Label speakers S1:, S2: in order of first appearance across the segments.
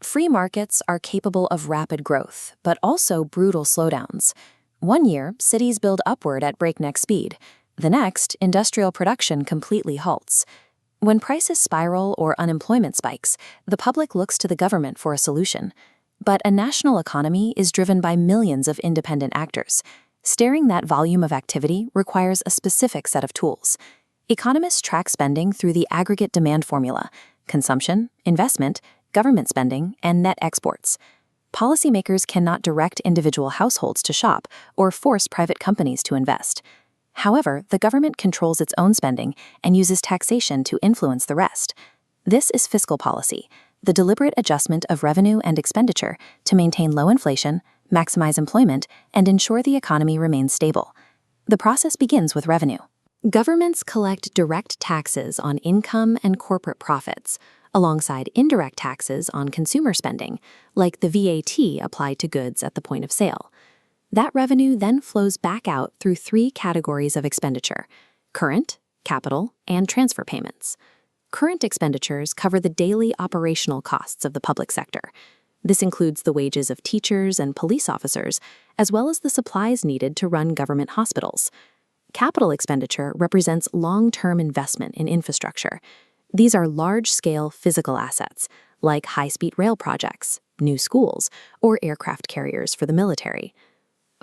S1: Free markets are capable of rapid growth, but also brutal slowdowns. One year, cities build upward at breakneck speed. The next, industrial production completely halts. When prices spiral or unemployment spikes, the public looks to the government for a solution. But a national economy is driven by millions of independent actors. Steering that volume of activity requires a specific set of tools. Economists track spending through the aggregate demand formula: consumption, investment, government spending, and net exports. Policymakers cannot direct individual households to shop or force private companies to invest. However, the government controls its own spending and uses taxation to influence the rest. This is fiscal policy, the deliberate adjustment of revenue and expenditure to maintain low inflation, maximize employment, and ensure the economy remains stable. The process begins with revenue. Governments collect direct taxes on income and corporate profits, alongside indirect taxes on consumer spending, like the VAT applied to goods at the point of sale. That revenue then flows back out through three categories of expenditure: current, capital, and transfer payments. Current expenditures cover the daily operational costs of the public sector. This includes the wages of teachers and police officers, as well as the supplies needed to run government hospitals. Capital expenditure represents long-term investment in infrastructure. These are large-scale physical assets, like high-speed rail projects, new schools, or aircraft carriers for the military.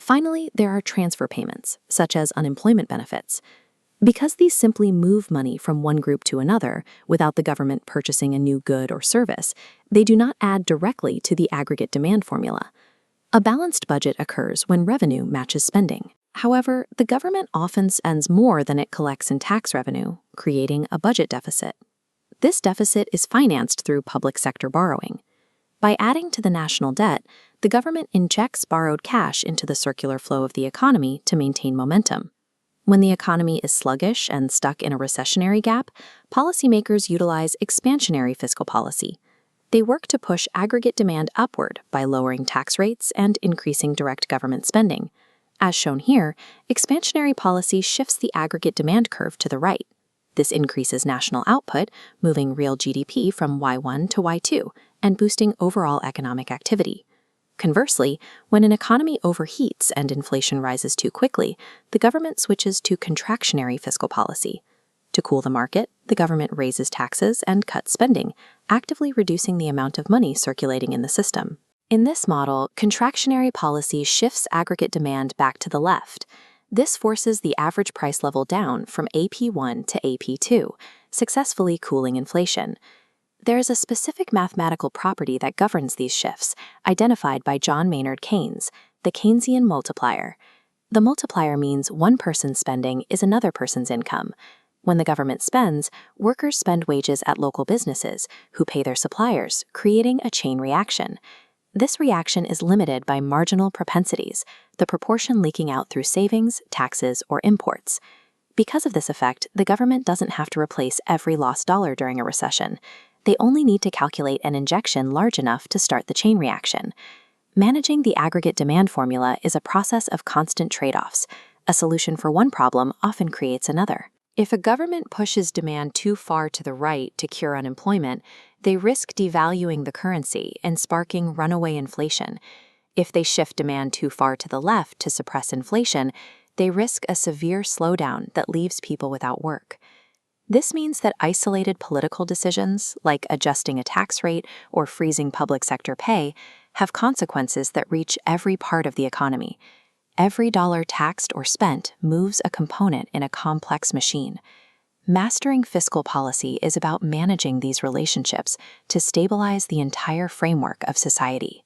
S1: Finally, there are transfer payments, such as unemployment benefits. Because these simply move money from one group to another without the government purchasing a new good or service, they do not add directly to the aggregate demand formula. A balanced budget occurs when revenue matches spending. However, the government often spends more than it collects in tax revenue, creating a budget deficit. This deficit is financed through public sector borrowing. By adding to the national debt, the government injects borrowed cash into the circular flow of the economy to maintain momentum. When the economy is sluggish and stuck in a recessionary gap, policymakers utilize expansionary fiscal policy. They work to push aggregate demand upward by lowering tax rates and increasing direct government spending. As shown here, expansionary policy shifts the aggregate demand curve to the right. This increases national output, moving real GDP from Y1 to Y2 and boosting overall economic activity. Conversely, when an economy overheats and inflation rises too quickly, the government switches to contractionary fiscal policy. To cool the market, the government raises taxes and cuts spending, actively reducing the amount of money circulating in the system. In this model, contractionary policy shifts aggregate demand back to the left. This forces the average price level down from AP1 to AP2, successfully cooling inflation. There is a specific mathematical property that governs these shifts, identified by John Maynard Keynes, the Keynesian Multiplier. The multiplier means one person's spending is another person's income. When the government spends, workers spend wages at local businesses, who pay their suppliers, creating a chain reaction. This reaction is limited by marginal propensities, the proportion leaking out through savings, taxes, or imports. Because of this effect, the government doesn't have to replace every lost dollar during a recession. They only need to calculate an injection large enough to start the chain reaction. Managing the aggregate demand formula is a process of constant trade-offs. A solution for one problem often creates another. If a government pushes demand too far to the right to cure unemployment, they risk devaluing the currency and sparking runaway inflation. If they shift demand too far to the left to suppress inflation, they risk a severe slowdown that leaves people without work. This means that isolated political decisions, like adjusting a tax rate or freezing public sector pay, have consequences that reach every part of the economy. Every dollar taxed or spent moves a component in a complex machine. Mastering fiscal policy is about managing these relationships to stabilize the entire framework of society.